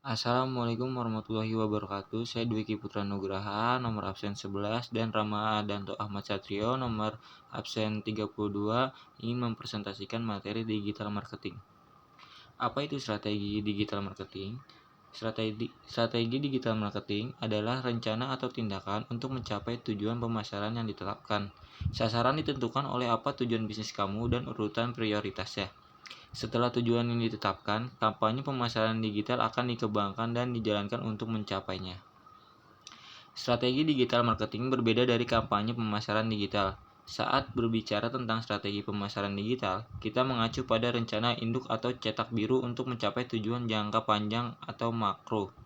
Assalamualaikum warahmatullahi wabarakatuh. Saya Dwiki Putra Nugraha, nomor absen 11, dan Ramadanto Ahmad Satrio, nomor absen 32, ingin mempresentasikan materi digital marketing. Apa itu strategi digital marketing? Strategi digital marketing adalah rencana atau tindakan untuk mencapai tujuan pemasaran yang ditetapkan. Sasaran ditentukan oleh apa tujuan bisnis kamu dan urutan prioritasnya. Setelah tujuan ini ditetapkan, kampanye pemasaran digital akan dikembangkan dan dijalankan untuk mencapainya. Strategi digital marketing berbeda dari kampanye pemasaran digital. Saat berbicara tentang strategi pemasaran digital, kita mengacu pada rencana induk atau cetak biru untuk mencapai tujuan jangka panjang atau makro.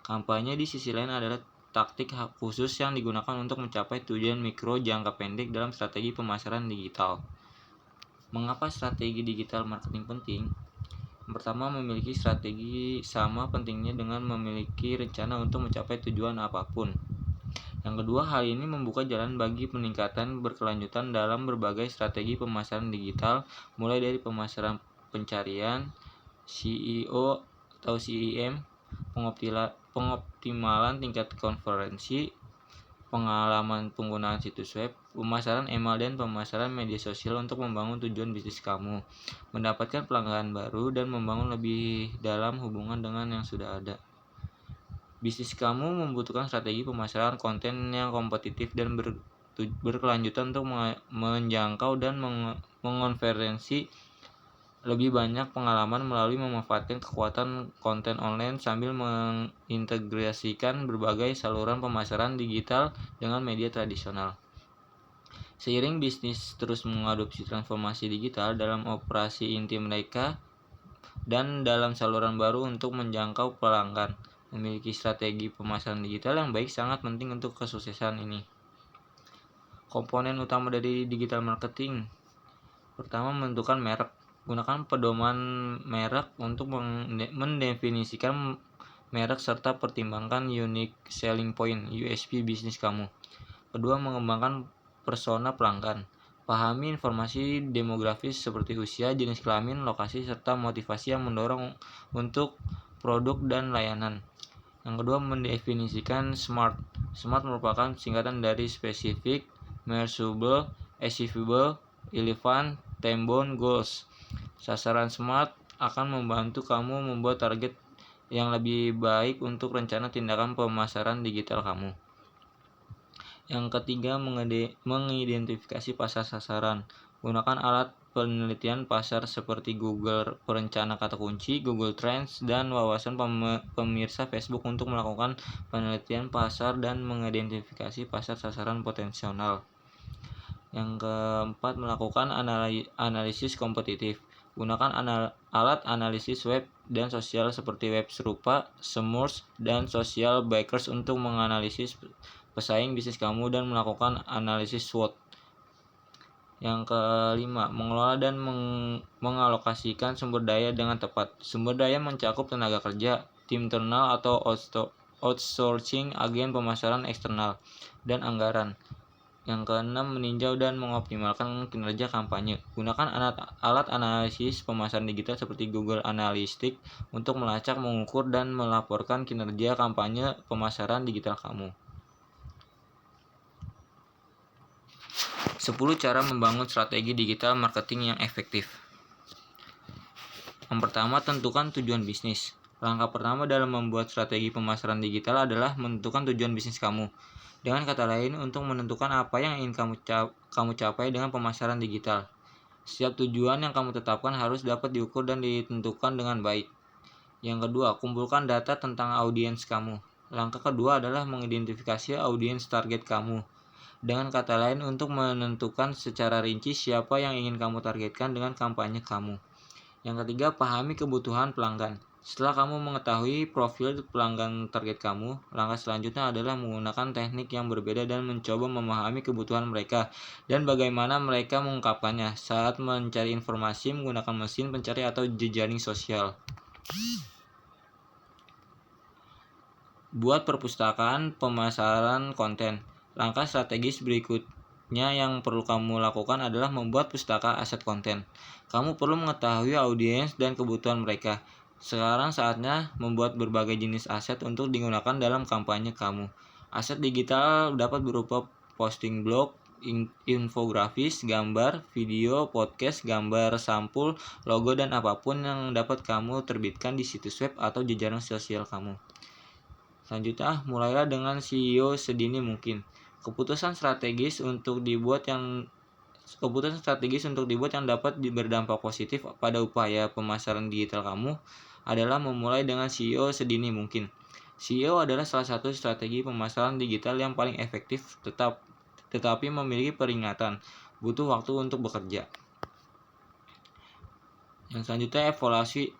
Kampanye di sisi lain adalah taktik khusus yang digunakan untuk mencapai tujuan mikro jangka pendek dalam strategi pemasaran digital. Mengapa strategi digital marketing penting? Pertama, memiliki strategi sama pentingnya dengan memiliki rencana untuk mencapai tujuan apapun. Yang kedua, hal ini membuka jalan bagi peningkatan berkelanjutan dalam berbagai strategi pemasaran digital, mulai dari pemasaran pencarian, CEO atau CEM, pengoptimalan tingkat konversi, pengalaman penggunaan situs web, pemasaran email, dan pemasaran media sosial untuk membangun tujuan bisnis kamu, mendapatkan pelanggan baru, dan membangun lebih dalam hubungan dengan yang sudah ada. Bisnis kamu membutuhkan strategi pemasaran konten yang kompetitif dan berkelanjutan untuk menjangkau dan mengonferensi lebih banyak pengalaman melalui memanfaatkan kekuatan konten online sambil mengintegrasikan berbagai saluran pemasaran digital dengan media tradisional. Seiring bisnis terus mengadopsi transformasi digital dalam operasi inti mereka dan dalam saluran baru untuk menjangkau pelanggan, memiliki strategi pemasaran digital yang baik sangat penting untuk kesuksesan ini. Komponen utama dari digital marketing. Pertama, menentukan merek. Gunakan pedoman merek untuk mendefinisikan merek serta pertimbangkan unique selling point (USP) bisnis kamu. Kedua, mengembangkan persona pelanggan. Pahami informasi demografis seperti usia, jenis kelamin, lokasi, serta motivasi yang mendorong untuk produk dan layanan. Yang kedua, mendefinisikan SMART. SMART merupakan singkatan dari Specific, Measurable, Achievable, Relevant, Time-bound Goals. Sasaran SMART akan membantu kamu membuat target yang lebih baik untuk rencana tindakan pemasaran digital kamu. Yang ketiga, mengidentifikasi pasar sasaran. Gunakan alat penelitian pasar seperti Google Perencana Kata Kunci, Google Trends, dan wawasan pemirsa Facebook untuk melakukan penelitian pasar dan mengidentifikasi pasar sasaran potensial. Yang keempat, melakukan analisis kompetitif. Gunakan alat analisis web dan sosial seperti web serupa, Semrush, dan social backers untuk menganalisis pesaing bisnis kamu dan melakukan analisis SWOT. Yang kelima, mengelola dan mengalokasikan sumber daya dengan tepat. Sumber daya mencakup tenaga kerja, tim internal atau outsourcing, agen pemasaran eksternal, dan anggaran. Yang keenam, meninjau dan mengoptimalkan kinerja kampanye. Gunakan alat analisis pemasaran digital seperti Google Analytics untuk melacak, mengukur, dan melaporkan kinerja kampanye pemasaran digital kamu. 10 cara membangun strategi digital marketing yang efektif. Yang pertama, tentukan tujuan bisnis. Langkah pertama dalam membuat strategi pemasaran digital adalah menentukan tujuan bisnis kamu. Dengan kata lain, untuk menentukan apa yang ingin kamu capai dengan pemasaran digital. Setiap tujuan yang kamu tetapkan harus dapat diukur dan ditentukan dengan baik. Yang kedua, kumpulkan data tentang audiens kamu. Langkah kedua adalah mengidentifikasi audiens target kamu. Dengan kata lain, untuk menentukan secara rinci siapa yang ingin kamu targetkan dengan kampanye kamu. Yang ketiga, pahami kebutuhan pelanggan. Setelah kamu mengetahui profil pelanggan target kamu, langkah selanjutnya adalah menggunakan teknik yang berbeda dan mencoba memahami kebutuhan mereka dan bagaimana mereka mengungkapkannya saat mencari informasi menggunakan mesin pencari atau jejaring sosial. Buat perpustakaan pemasaran konten. Langkah strategis berikutnya yang perlu kamu lakukan adalah membuat pustaka aset konten. Kamu perlu mengetahui audiens dan kebutuhan mereka. Sekarang saatnya membuat berbagai jenis aset untuk digunakan dalam kampanye kamu. Aset digital dapat berupa posting blog, infografis, gambar, video, podcast, gambar sampul, logo, dan apapun yang dapat kamu terbitkan di situs web atau jejaring sosial kamu. Selanjutnya, mulailah dengan SEO sedini mungkin. Keputusan strategis untuk dibuat yang dapat berdampak positif pada upaya pemasaran digital kamu adalah memulai dengan SEO sedini mungkin. SEO adalah salah satu strategi pemasaran digital yang paling efektif tetapi memiliki peringatan, butuh waktu untuk bekerja. Yang selanjutnya,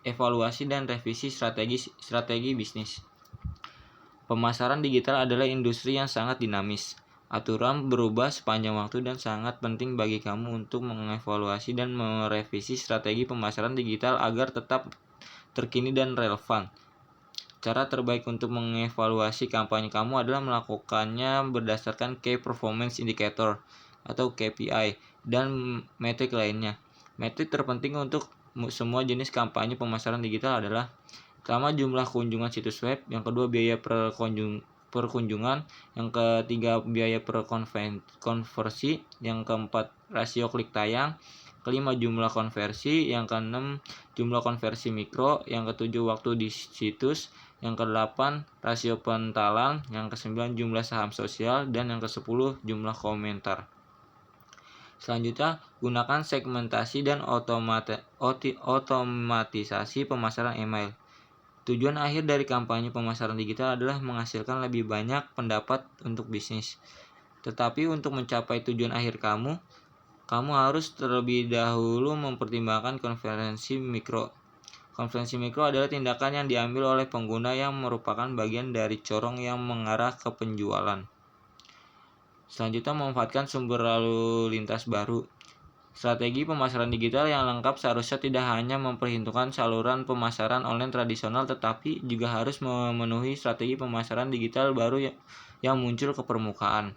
evaluasi dan revisi strategi bisnis. Pemasaran digital adalah industri yang sangat dinamis. Aturan berubah sepanjang waktu dan sangat penting bagi kamu untuk mengevaluasi dan merevisi strategi pemasaran digital agar tetap terkini dan relevan. Cara terbaik untuk mengevaluasi kampanye kamu adalah melakukannya berdasarkan Key Performance Indicator atau KPI dan metrik lainnya. Metrik terpenting untuk semua jenis kampanye pemasaran digital adalah: pertama, jumlah kunjungan situs web, yang kedua biaya perkunjungan, yang ketiga biaya per konversi, yang keempat rasio klik tayang, kelima jumlah konversi, yang keenam jumlah konversi mikro, yang ketujuh waktu di situs, yang kedelapan rasio pentalan, yang kesembilan jumlah saham sosial, dan yang kesepuluh jumlah komentar. Selanjutnya, gunakan segmentasi dan otomatisasi pemasaran email. Tujuan akhir dari kampanye pemasaran digital adalah menghasilkan lebih banyak pendapat untuk bisnis. Tetapi untuk mencapai tujuan akhir kamu harus terlebih dahulu mempertimbangkan konversi mikro. Konversi mikro adalah tindakan yang diambil oleh pengguna yang merupakan bagian dari corong yang mengarah ke penjualan. Selanjutnya, memanfaatkan sumber lalu lintas baru. Strategi pemasaran digital yang lengkap seharusnya tidak hanya memperhitungkan saluran pemasaran online tradisional, tetapi juga harus memenuhi strategi pemasaran digital baru yang muncul ke permukaan.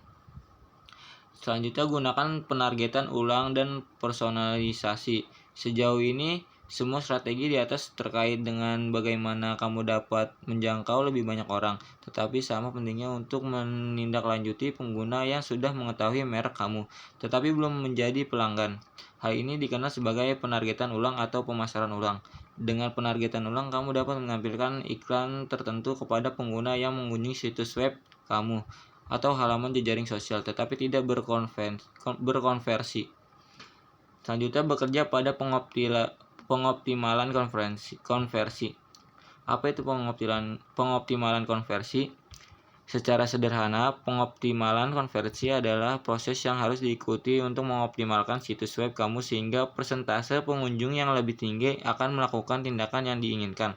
Selanjutnya, gunakan penargetan ulang dan personalisasi. Sejauh ini, semua strategi di atas terkait dengan bagaimana kamu dapat menjangkau lebih banyak orang, tetapi sama pentingnya untuk menindaklanjuti pengguna yang sudah mengetahui merek kamu, tetapi belum menjadi pelanggan. Hal ini dikenal sebagai penargetan ulang atau pemasaran ulang. Dengan penargetan ulang, kamu dapat menampilkan iklan tertentu kepada pengguna yang mengunjungi situs web kamu atau halaman jejaring sosial, tetapi tidak berkonversi. Selanjutnya, bekerja pada pengoptimalan konversi. Apa itu pengoptimalan konversi? Secara sederhana, pengoptimalan konversi adalah proses yang harus diikuti untuk mengoptimalkan situs web kamu sehingga persentase pengunjung yang lebih tinggi akan melakukan tindakan yang diinginkan.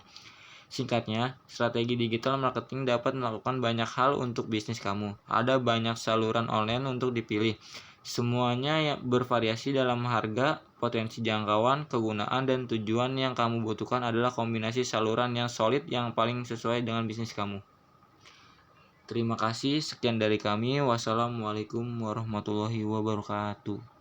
Singkatnya, strategi digital marketing dapat melakukan banyak hal untuk bisnis kamu. Ada banyak saluran online untuk dipilih. Semuanya bervariasi dalam harga, potensi jangkauan, kegunaan, dan tujuan. Yang kamu butuhkan adalah kombinasi saluran yang solid yang paling sesuai dengan bisnis kamu. Terima kasih, sekian dari kami. Wassalamualaikum warahmatullahi wabarakatuh.